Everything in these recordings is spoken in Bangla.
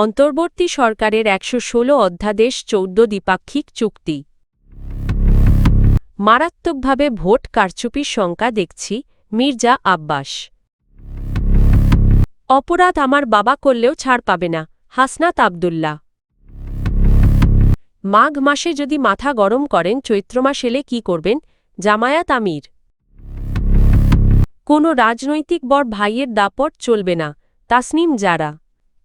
অন্তর্বর্তী সরকারের ১১৬ অধ্যাদেশ ১৪ দ্বিপাক্ষিক চুক্তি। মারাত্মকভাবে ভোট কারচুপির শঙ্কা দেখছি, মির্জা আব্বাস। অপরাধ আমার বাবা করলেও ছাড় পাবে না, হাসনাত আব্দুল্লাহ। মাঘ মাসে যদি মাথা গরম করেন, চৈত্র মাস এলে কি করবেন, জামায়াত আমির। কোনো রাজনৈতিক বড় ভাইয়ের দাপট চলবে না, তাসনিম জারা।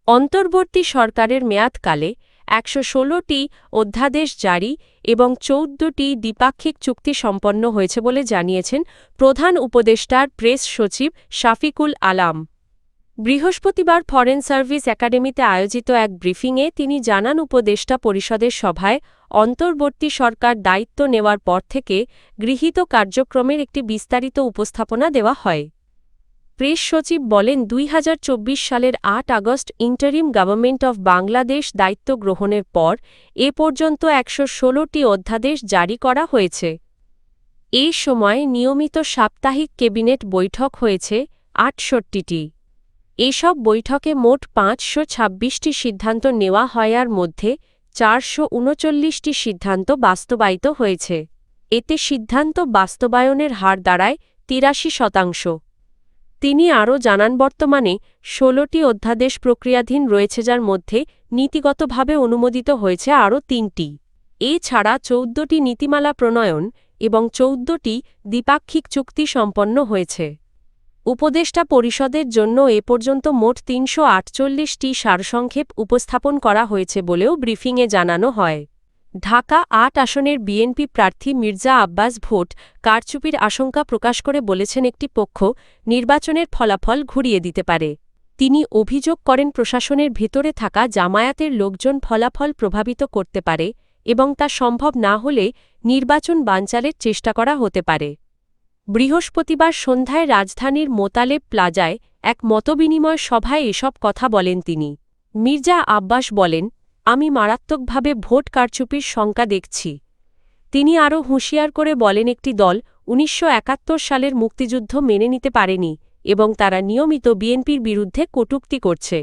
অন্তর্বর্তী সরকারের মেয়াদকালে ১১৬টি অধ্যাদেশ জারি এবং ১৪টি দ্বিপাক্ষিক চুক্তি সম্পন্ন হয়েছে বলে জানিয়েছেন প্রধান উপদেষ্টার প্রেস সচিব শাফিকুল আলাম। বৃহস্পতিবার ফরেন সার্ভিস একাডেমিতে আয়োজিত এক ব্রিফিংয়ে তিনি জানান, উপদেষ্টা পরিষদের সভায় অন্তর্বর্তী সরকার দায়িত্ব নেওয়ার পর থেকে গৃহীত কার্যক্রমের একটি বিস্তারিত উপস্থাপনা দেওয়া হয়। প্রেস সচিব বলেন, ২০২৪ সালের ৮ August interim government of Bangladesh দায়িত্ব গ্রহণের পর এ পর্যন্ত ১১৬টি অধ্যাদেশ জারি করা হয়েছে। এই সময় নিয়মিত সাপ্তাহিক ক্যাবিনেট বৈঠক হয়েছে ৬৮টি। এসব বৈঠকে মোট ৫২৬টি সিদ্ধান্ত নেওয়া হয়, আর মধ্যে ৪৩৯টি সিদ্ধান্ত বাস্তবায়িত হয়েছে। এতে সিদ্ধান্ত বাস্তবায়নের হার দাঁড়ায় ৮৩%। তিনি আরও জানান, বর্তমানে ১৬টি অধ্যাদেশ প্রক্রিয়াধীন রয়েছে, যার মধ্যে নীতিগতভাবে অনুমোদিত হয়েছে আরও ৩টি। এছাড়া ১৪টি নীতিমালা প্রণয়ন এবং ১৪টি দ্বিপাক্ষিক চুক্তি সম্পন্ন হয়েছে। উপদেষ্টা পরিষদের জন্য এ পর্যন্ত মোট ৩৪৮টি সারসংক্ষেপ উপস্থাপন করা হয়েছে বলেও ব্রিফিংয়ে জানানো হয়। ঢাকা ৮ আসনের বিএনপি প্রার্থী মির্জা আব্বাস ভোট কারচুপির আশঙ্কা প্রকাশ করে বলেছেন, একটি পক্ষ নির্বাচনের ফলাফল ঘুরিয়ে দিতে পারে। তিনি অভিযোগ করেন, প্রশাসনের ভেতরে থাকা জামায়াতের লোকজন ফলাফল প্রভাবিত করতে পারে এবং তা সম্ভব না হলে নির্বাচন বানচালের চেষ্টা করা হতে পারে। বৃহস্পতিবার সন্ধ্যায় রাজধানীর মোতালেব প্লাজায় এক মতবিনিময় সভায় এসব কথা বলেন তিনি। মির্জা আব্বাস বলেন, আমি মারাত্মকভাবে ভোট কারচুপির শঙ্কা দেখছি। তিনি আরও হুঁশিয়ার করে বলেন, একটি দল ১৯৭১ সালের মুক্তিযুদ্ধ মেনে নিতে পারেনি এবং তারা নিয়মিত বিএনপির বিরুদ্ধে কটূক্তি করছে।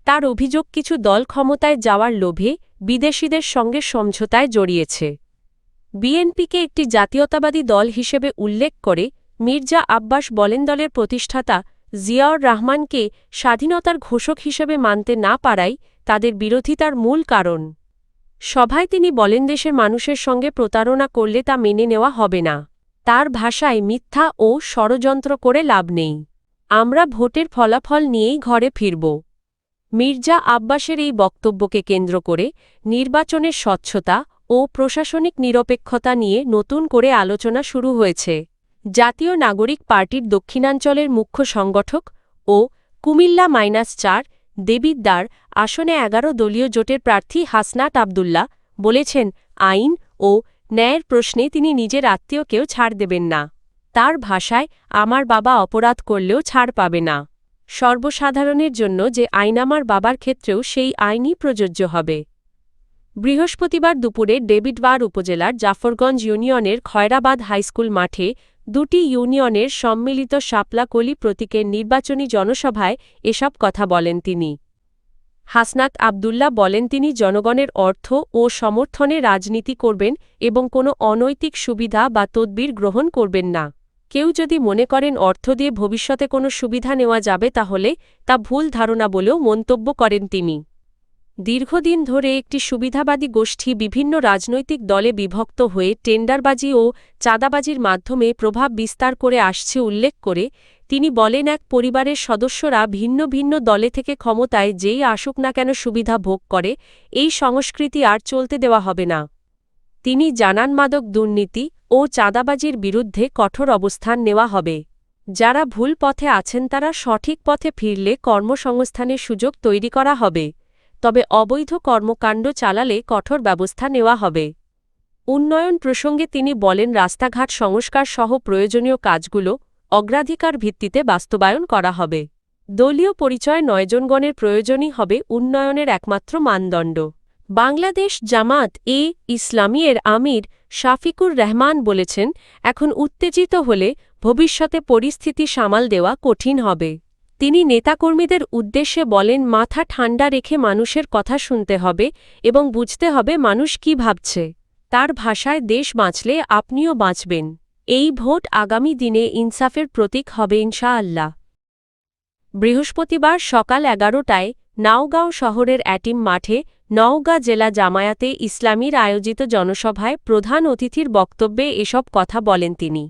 তার অভিযোগ, কিছু দল ক্ষমতায় যাওয়ার লোভে বিদেশিদের সঙ্গে সমঝোতায় জড়িয়েছে। বিএনপিকে একটি জাতীয়তাবাদী দল হিসেবে উল্লেখ করে মির্জা আব্বাস বলেন, দলের প্রতিষ্ঠাতা জিয়াউর রহমানকে স্বাধীনতার ঘোষক হিসেবে মানতে না পারাই তাদের বিরোধিতার মূল কারণ। সভায় তিনি বলেন, দেশের মানুষের সঙ্গে প্রতারণা করলে তা মেনে নেওয়া হবে না। তার ভাষায়, মিথ্যা ও ষড়যন্ত্র করে লাভ নেই। আমরা ভোটের ফলাফল নিয়েই ঘরে ফিরব। মির্জা আব্বাসের এই বক্তব্যকে কেন্দ্র করে নির্বাচনের স্বচ্ছতা ও প্রশাসনিক নিরপেক্ষতা নিয়ে নতুন করে আলোচনা শুরু হয়েছে। জাতীয় নাগরিক পার্টির দক্ষিণাঞ্চলের মুখ্য সংগঠক ও কুমিল্লা-৪ দেবিদ্বার আসনে ১১ দলীয় জোটের প্রার্থী হাসনাত আব্দুল্লাহ বলেছেন, আইন ও ন্যায়ের প্রশ্নে তিনি নিজের আত্মীয়কেও ছাড় দেবেন না। তার ভাষায়, আমার বাবা অপরাধ করলেও ছাড় পাবে না। সর্বসাধারণের জন্য যে আইন, আমার বাবার ক্ষেত্রেও সেই আইনই প্রযোজ্য হবে। বৃহস্পতিবার দুপুরে ডেভিডবার উপজেলার জাফরগঞ্জ ইউনিয়নের খয়রাবাদ হাইস্কুল মাঠে দুটি ইউনিয়নের সম্মিলিত শাপলা-কলি প্রতীকের নির্বাচনী জনসভায় এসব কথা বলেন তিনি। হাসনাত আব্দুল্লাহ বলেন, তিনি জনগণের অর্থ ও সমর্থনে রাজনীতি করবেন এবং কোনো অনৈতিক সুবিধা বা তদবির গ্রহণ করবেন না। কেউ যদি মনে করেন অর্থ দিয়ে ভবিষ্যতে কোনো সুবিধা নেওয়া যাবে, তাহলে তা ভুল ধারণা বলেও মন্তব্য করেন তিনি। দীর্ঘদিন ধরে একটি সুবিধাবাদী গোষ্ঠী বিভিন্ন রাজনৈতিক দলে বিভক্ত হয়ে টেন্ডারবাজি ও চাঁদাবাজির মাধ্যমে প্রভাব বিস্তার করে আসছে উল্লেখ করে তিনি বলেন, এক পরিবারের সদস্যরা ভিন্ন ভিন্ন দলে থেকে ক্ষমতায় যেই আসুক না কেন সুবিধা ভোগ করে, এই সংস্কৃতি আর চলতে দেওয়া হবে না। তিনি জানান, মাদক দুর্নীতি ও চাঁদাবাজির বিরুদ্ধে কঠোর অবস্থান নেওয়া হবে। যারা ভুল পথে আছেন তারা সঠিক পথে ফিরলে কর্মসংস্থানের সুযোগ তৈরি করা হবে, তবে অবৈধ কর্মকাণ্ড চালালে কঠোর ব্যবস্থা নেওয়া হবে। উন্নয়ন প্রসঙ্গে তিনি বলেন, রাস্তাঘাট সংস্কার সহ প্রয়োজনীয় কাজগুলো অগ্রাধিকার ভিত্তিতে বাস্তবায়ন করা হবে। দলীয় পরিচয় নয়জনগণের প্রয়োজনই হবে উন্নয়নের একমাত্র মানদণ্ড। বাংলাদেশ জামাত এ ইসলামী এর আমির শাফিকুর রহমান বলেছেন, এখন উত্তেজিত হলে ভবিষ্যতে পরিস্থিতি সামাল দেওয়া কঠিন হবে। তিনি নেতাকর্মীদের উদ্দেশ্যে বলেন, মাথা ঠান্ডা রেখে মানুষের কথা শুনতে হবে এবং বুঝতে হবে মানুষ কি ভাবছে। তার ভাষায়, দেশ বাঁচলে আপনিও বাঁচবেন। এই ভোট আগামী দিনে ইনসাফের প্রতীক হবে ইনশাআল্লাহ। বৃহস্পতিবার সকাল 11টায় নওগাঁও শহরের অ্যাটিম মাঠে নওগাঁ জেলা জামায়াতে ইসলামীর আয়োজিত জনসভায় প্রধান অতিথির বক্তব্যে এসব কথা বলেন তিনি।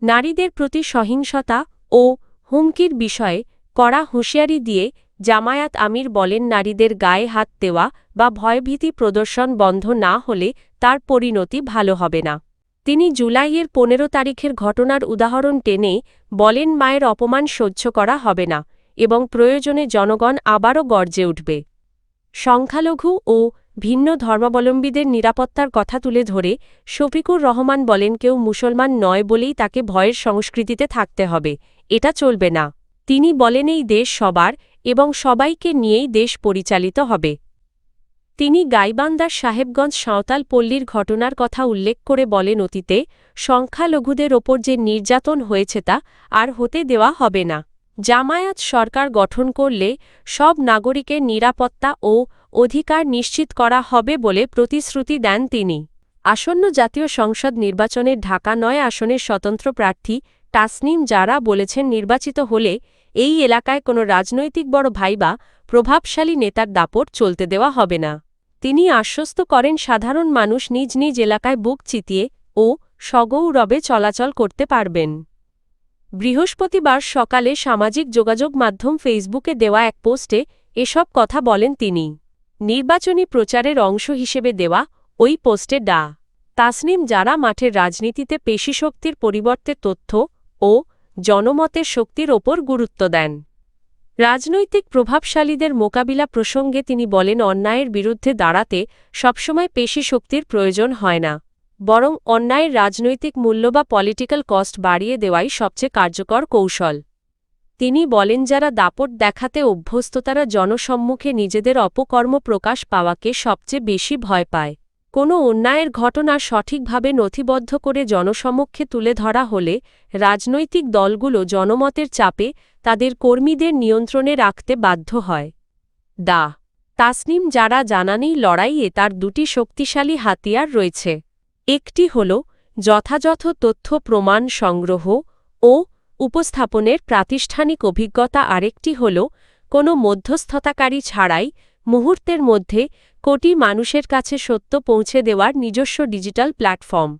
নারীদের প্রতি সহিংসতা ও হুমকির বিষয়ে কড়া হুঁশিয়ারি দিয়ে জামায়াত আমির বলেন, নারীদের গায়ে হাত দেওয়া বা ভয়ভীতি প্রদর্শন বন্ধ না হলে তার পরিণতি ভালো হবে না। তিনি জুলাইয়ের 15 তারিখের ঘটনার উদাহরণ টেনে বলেন, মায়ের অপমান সহ্য করা হবে না এবং প্রয়োজনে জনগণ আবারও গর্জে উঠবে। সংখ্যালঘু ও ভিন্ন ধর্মাবলম্বীদের নিরাপত্তার কথা তুলে ধরে শফিকুর রহমান বলেন, কেউ মুসলমান নয় বলেই তাকে ভয়ের সংস্কৃতিতে থাকতে হবে, এটা চলবে না। তিনি বলেন, এই দেশ সবার এবং সবাইকে নিয়েই দেশ পরিচালিত হবে। তিনি গাইবান্ধার সাহেবগঞ্জ সাঁওতাল পল্লীর ঘটনার কথা উল্লেখ করে বলেন, অতীতে সংখ্যালঘুদের ওপর যে নির্যাতন হয়েছে তা আর হতে দেওয়া হবে না। জামায়াত সরকার গঠন করলে সব নাগরিকের নিরাপত্তা ও অধিকার নিশ্চিত করা হবে বলে প্রতিশ্রুতি দেন তিনি। আসন্ন জাতীয় সংসদ নির্বাচনের ঢাকা ৯ আসনের স্বতন্ত্র প্রার্থী তাসনিম জারা বলেছেন, নির্বাচিত হলে এই এলাকায় কোনো রাজনৈতিক বড় ভাই বা প্রভাবশালী নেতার দাপট চলতে দেওয়া হবে না। তিনি আশ্বস্ত করেন, সাধারণ মানুষ নিজ নিজ এলাকায় বুক চিতিয়ে ও সগৌরবে চলাচল করতে পারবেন। বৃহস্পতিবার সকালে সামাজিক যোগাযোগ মাধ্যম ফেসবুকে দেওয়া এক পোস্টে এসব কথা বলেন তিনি। নির্বাচনী প্রচারের অংশ হিসেবে দেওয়া ওই পোস্টে ডা. তাসনিম জারা মাঠের রাজনীতিতে পেশিশক্তির পরিবর্তে তথ্য ও জনমতের শক্তির ওপর গুরুত্ব দেন। রাজনৈতিক প্রভাবশালীদের মোকাবিলা প্রসঙ্গে তিনি বলেন, অন্যায়ের বিরুদ্ধে দাঁড়াতে সবসময় পেশিশক্তির প্রয়োজন হয় না, বরং অন্যায়ের রাজনৈতিক মূল্য বা পলিটিক্যাল কস্ট বাড়িয়ে দেওয়াই সবচেয়ে কার্যকর কৌশল। তিনি বলেন, যারা দাপট দেখাতে অভ্যস্ত তারা জনসম্মুখে নিজেদের অপকর্ম প্রকাশ পাওয়াকে সবচেয়ে বেশি ভয় পায়। কোনো অন্যায়ের ঘটনা সঠিকভাবে নথিবদ্ধ করে জনসমক্ষে তুলে ধরা হলে রাজনৈতিক দলগুলো জনমতের চাপে তাদের কর্মীদের নিয়ন্ত্রণে রাখতে বাধ্য হয়। ডা. তাসনিম জারা জানান, এই লড়াইয়ে তার দুটি শক্তিশালী হাতিয়ার রয়েছে। একটি হল যথাযথ তথ্য প্রমাণ সংগ্রহ ও উপস্থাপনের প্রাতিষ্ঠানিক অভিজ্ঞতা, আরেকটি হল কোনো মধ্যস্থতাকারী ছাড়াই মুহূর্তের মধ্যে কোটি মানুষের কাছে সত্য পৌঁছে দেওয়ার নিজস্ব ডিজিটাল প্ল্যাটফর্ম।